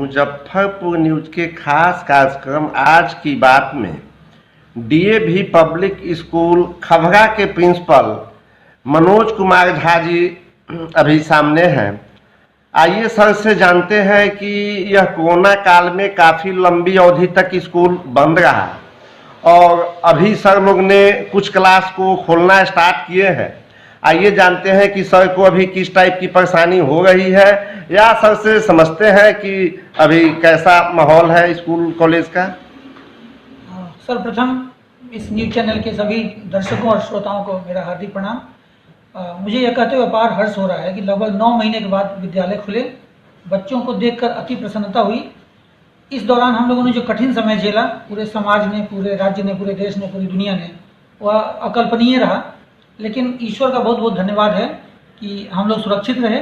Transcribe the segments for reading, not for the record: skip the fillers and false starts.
Muzaffarpur news के खास कार्यक्रम आज की बात में डीएवी पब्लिक स्कूल खबरा के प्रिंसिपल मनोज कुमार झा जी अभी सामने हैं। आइए सर से जानते हैं कि यह कोरोना काल में काफ़ी लंबी अवधि तक स्कूल बंद रहा और अभी सर लोग ने कुछ क्लास को खोलना स्टार्ट किए हैं। आइए जानते हैं कि सर को अभी किस टाइप की परेशानी हो रही है या सर से समझते हैं कि अभी कैसा माहौल है स्कूल कॉलेज का। सर्वप्रथम इस न्यूज चैनल के सभी दर्शकों और श्रोताओं को मेरा हार्दिक प्रणाम। मुझे यह कहते हुए अपार हर्ष हो रहा है कि लगभग 9 महीने के बाद विद्यालय खुले। बच्चों को देखकर अति प्रसन्नता हुई। इस दौरान हम लोगों ने जो कठिन समय झेला, पूरे समाज ने, पूरे राज्य ने, पूरे देश ने, पूरी दुनिया ने, वह अकल्पनीय रहा। लेकिन ईश्वर का बहुत बहुत धन्यवाद है कि हम लोग सुरक्षित रहे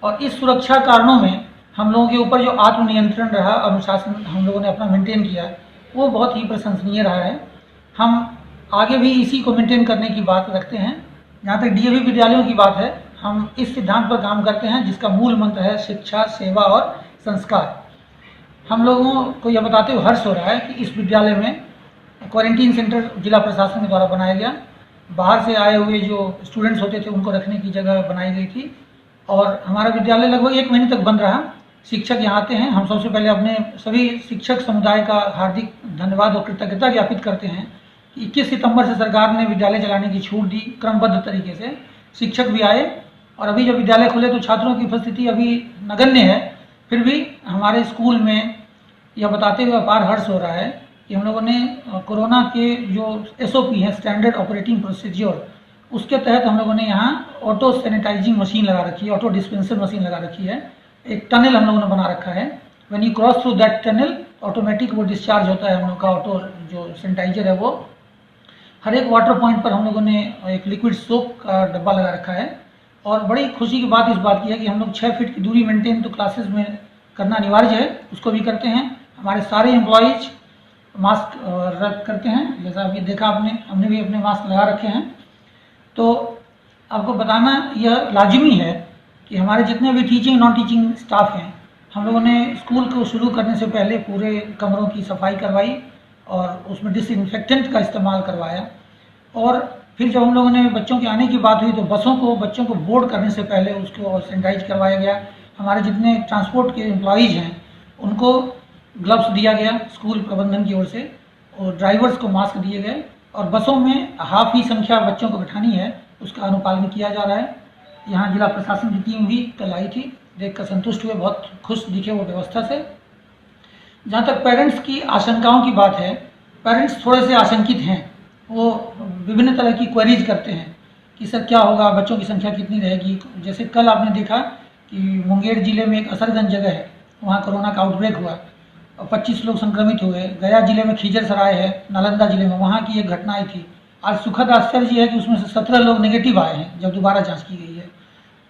और इस सुरक्षा कारणों में हम लोगों के ऊपर जो आत्मनियंत्रण रहा, अनुशासन हम लोगों ने अपना मेंटेन किया, वो बहुत ही प्रशंसनीय रहा है। हम आगे भी इसी को मेंटेन करने की बात रखते हैं। जहाँ तक डीएवी विद्यालयों की बात है, हम इस सिद्धांत पर काम करते हैं जिसका मूल मंत्र है शिक्षा, सेवा और संस्कार। हम लोगों को यह बताते हुए हर्ष हो रहा है कि इस विद्यालय में क्वारंटीन सेंटर जिला प्रशासन के द्वारा बनाया गया। बाहर से आए हुए जो स्टूडेंट्स होते थे उनको रखने की जगह बनाई गई थी और हमारा विद्यालय लगभग 1 महीने तक बंद रहा। शिक्षक यहाँ आते हैं। हम सबसे पहले अपने सभी शिक्षक समुदाय का हार्दिक धन्यवाद और कृतज्ञता ज्ञापित करते हैं कि 21 सितंबर से सरकार ने विद्यालय चलाने की छूट दी क्रमबद्ध तरीके से। शिक्षक भी आए और अभी जब विद्यालय खुले तो छात्रों की उपस्थिति अभी नगण्य है। फिर भी हमारे स्कूल में यह बताते हुए अपार हर्ष हो रहा है कि हम लोगों ने कोरोना के जो SOP है, स्टैंडर्ड ऑपरेटिंग प्रोसीजर, उसके तहत हम लोगों ने यहाँ ऑटो सैनिटाइजिंग मशीन लगा रखी है, ऑटो डिस्पेंसर मशीन लगा रखी है। एक टनल हम लोगों ने बना रखा है। When you cross through that tunnel automatic वो डिस्चार्ज होता है। हम लोग का ऑटो जो सैनिटाइजर है वो हर एक वाटर पॉइंट पर हम लोगों ने एक लिक्विड सोप का डब्बा लगा रखा है। और बड़ी खुशी की बात इस बात की है कि हम लोग 6 फीट की दूरी मेंटेन तो क्लासेस में करना अनिवार्य है, उसको भी करते हैं। हमारे सारे एम्प्लॉयज मास्क रख करते हैं, जैसा अभी देखा आपने, हमने भी अपने मास्क लगा रखे हैं। तो आपको बताना यह लाजिमी है कि हमारे जितने भी टीचिंग नॉन टीचिंग स्टाफ हैं, हम लोगों ने स्कूल को शुरू करने से पहले पूरे कमरों की सफाई करवाई और उसमें डिसइंफेक्टेंट का इस्तेमाल करवाया। और फिर जब हम लोगों ने बच्चों के आने की बात हुई तो बच्चों को बोर्ड करने से पहले उसको सैनिटाइज करवाया गया। हमारे जितने ट्रांसपोर्ट के एम्प्लॉयज़ हैं उनको ग्लव्स दिया गया स्कूल प्रबंधन की ओर से और ड्राइवर्स को मास्क दिए गए और बसों में हाफ ही संख्या बच्चों को बिठानी है, उसका अनुपालन किया जा रहा है। यहाँ जिला प्रशासन की टीम भी कल आई थी, देखकर संतुष्ट हुए, बहुत खुश दिखे वो व्यवस्था से। जहाँ तक पेरेंट्स की आशंकाओं की बात है, पेरेंट्स थोड़े से आशंकित हैं। वो विभिन्न तरह की क्वेरीज करते हैं कि सर क्या होगा, बच्चों की संख्या कितनी रहेगी। जैसे कल आपने देखा कि मुंगेर जिले में एक असरगंज जगह है, वहाँ कोरोना का आउटब्रेक हुआ और 25 लोग संक्रमित हुए। गया जिले में खिजरसराय है, नालंदा जिले में, वहाँ की एक घटना आई थी। आज सुखद आश्चर्य है कि उसमें से 17 लोग नेगेटिव आए हैं जब दोबारा जांच की गई है।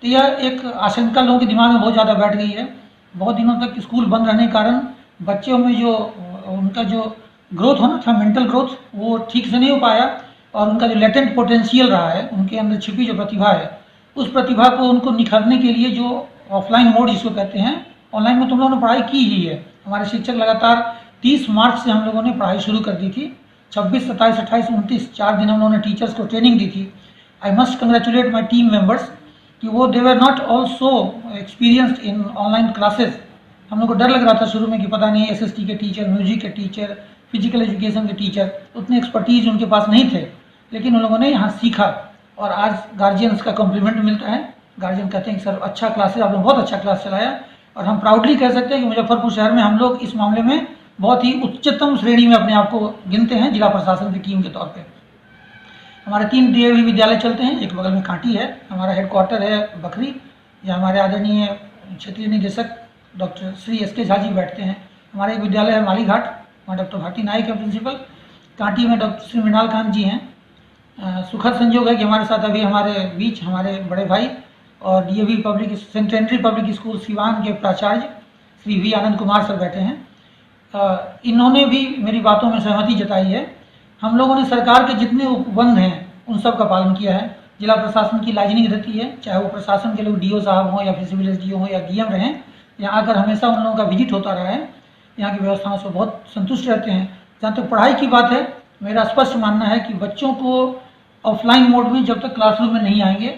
तो यह एक आशंका लोगों के दिमाग में बहुत ज़्यादा बैठ गई है। बहुत दिनों तक स्कूल बंद रहने के कारण बच्चों में जो उनका जो ग्रोथ होना था, मेंटल ग्रोथ, वो ठीक से नहीं हो पाया और उनका जो लेटेंट पोटेंशियल रहा है, उनके अंदर छिपी जो प्रतिभा है, उस प्रतिभा को उनको निखारने के लिए जो ऑफलाइन मोड जिसको कहते हैं, ऑनलाइन में तुम लोगों ने पढ़ाई की ही है। हमारे शिक्षक लगातार 30 मार्च से हम लोगों ने पढ़ाई शुरू कर दी थी। 26, 27, 28, 29 4 दिन हम लोगों ने टीचर्स को ट्रेनिंग दी थी। I must congratulate my team members कि वो they were not also experienced in online classes. हम लोग को डर लग रहा था शुरू में कि पता नहीं SST के टीचर, म्यूजिक के टीचर, फिजिकल एजुकेशन के टीचर, उतने एक्सपर्टीज उनके पास नहीं थे, लेकिन उन लोगों ने यहाँ सीखा और आज गार्जियंस का कॉम्प्लीमेंट मिलता है। गार्जियन कहते हैं कि सर अच्छा क्लास है, आपने बहुत अच्छा क्लास चलाया। और हम प्राउडली कह सकते हैं कि मुजफ्फरपुर शहर में हम लोग इस मामले में बहुत ही उच्चतम श्रेणी में अपने आप को गिनते हैं जिला प्रशासन की टीम के तौर पे। हमारे 3 DAV विद्यालय चलते हैं। एक बगल में कांटी है, हमारा हेडक्वार्टर है बखरी, जहाँ हमारे आदरणीय क्षेत्रीय निदेशक डॉक्टर श्री SK झा जी बैठते हैं। हमारा एक विद्यालय है मालीघाट, वहाँ डॉक्टर भारती नायक है प्रिंसिपल। कांटी में डॉक्टर श्री मृणाल कांत जी हैं। सुखद संयोग है कि हमारे साथ अभी हमारे बीच हमारे बड़े भाई और DAV public centenary public school Siwan के प्राचार्य श्री V आनंद कुमार सर बैठे हैं। इन्होंने भी मेरी बातों में सहमति जताई है। हम लोगों ने सरकार के जितने उपबंध हैं उन सब का पालन किया है। जिला प्रशासन की लाइजनिंग रहती है, चाहे वो प्रशासन के लोग DO साहब हों या फिर सिविल SDO हों या DM रहें, यहाँ आकर हमेशा उन लोगों का विजिट होता रहा है। यहाँ की व्यवस्थाओं से बहुत संतुष्ट रहते हैं। जहाँ तक पढ़ाई की बात है, मेरा स्पष्ट मानना है कि बच्चों को ऑफलाइन मोड में जब तक क्लासरूम में नहीं आएंगे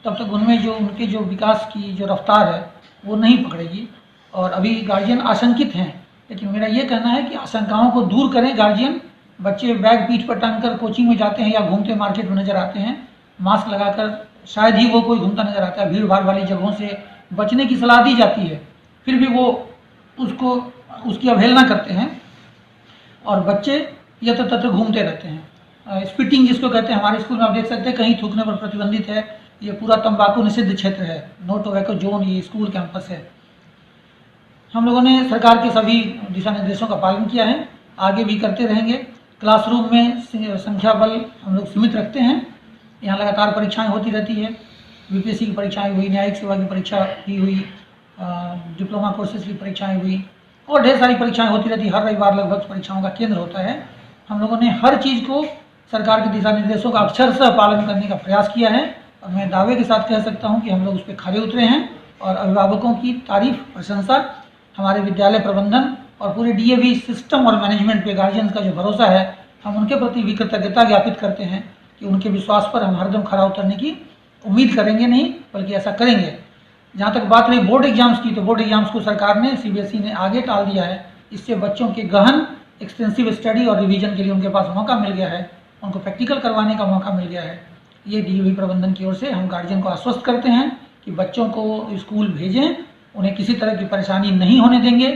तब तक उनमें जो उनके जो विकास की जो रफ्तार है वो नहीं पकड़ेगी। और अभी गार्जियन आशंकित हैं, लेकिन मेरा ये कहना है कि आशंकाओं को दूर करें गार्जियन। बच्चे बैग पीठ पर टांग कर कोचिंग में जाते हैं या घूमते मार्केट में नजर आते हैं, मास्क लगाकर शायद ही वो कोई घूमता नजर आता है। भीड़ भाड़ वाली जगहों से बचने की सलाह दी जाती है, फिर भी वो उसकी अवहेलना करते हैं और बच्चे यत्र तत्र घूमते रहते हैं। स्पिटिंग जिसको कहते हैं, हमारे स्कूल में आप देख सकते हैं कहीं थूकने पर प्रतिबंधित है। ये पूरा तंबाकू निषिद्ध क्षेत्र है, नो टोबैको जोन ये स्कूल कैंपस है। हम लोगों ने सरकार के सभी दिशा निर्देशों का पालन किया है, आगे भी करते रहेंगे। क्लासरूम में संख्या बल हम लोग सीमित रखते हैं। यहाँ लगातार परीक्षाएं होती रहती है, यूपीएससी की परीक्षाएं हुई, न्यायिक सेवा की परीक्षा भी हुई, डिप्लोमा कोर्सेज की परीक्षाएं हुई और ढेर सारी परीक्षाएं होती रहती है। हर रविवार लगभग परीक्षाओं का केंद्र होता है। हम लोगों ने हर चीज़ को सरकार के दिशा निर्देशों का अक्षरशः पालन करने का प्रयास किया है और मैं दावे के साथ कह सकता हूं कि हम लोग उस पर खरे उतरे हैं। और अभिभावकों की तारीफ प्रशंसा, हमारे विद्यालय प्रबंधन और पूरे डीएवी सिस्टम और मैनेजमेंट पे गार्जियंस का जो भरोसा है, हम उनके प्रति भी कृतज्ञता ज्ञापित करते हैं कि उनके विश्वास पर हम हरदम खरा उतरने की उम्मीद करेंगे नहीं, बल्कि ऐसा करेंगे। जहाँ तक बात रही बोर्ड एग्जाम्स की, तो बोर्ड एग्जाम्स को सरकार ने, सीबीएसई ने आगे टाल दिया है। इससे बच्चों के गहन एक्सटेंसिव स्टडी और रिवीजन के लिए उनके पास मौका मिल गया है, उनको प्रैक्टिकल करवाने का मौका मिल गया है। ये डीएवी प्रबंधन की ओर से हम गार्जियन को आश्वस्त करते हैं कि बच्चों को स्कूल भेजें, उन्हें किसी तरह की परेशानी नहीं होने देंगे।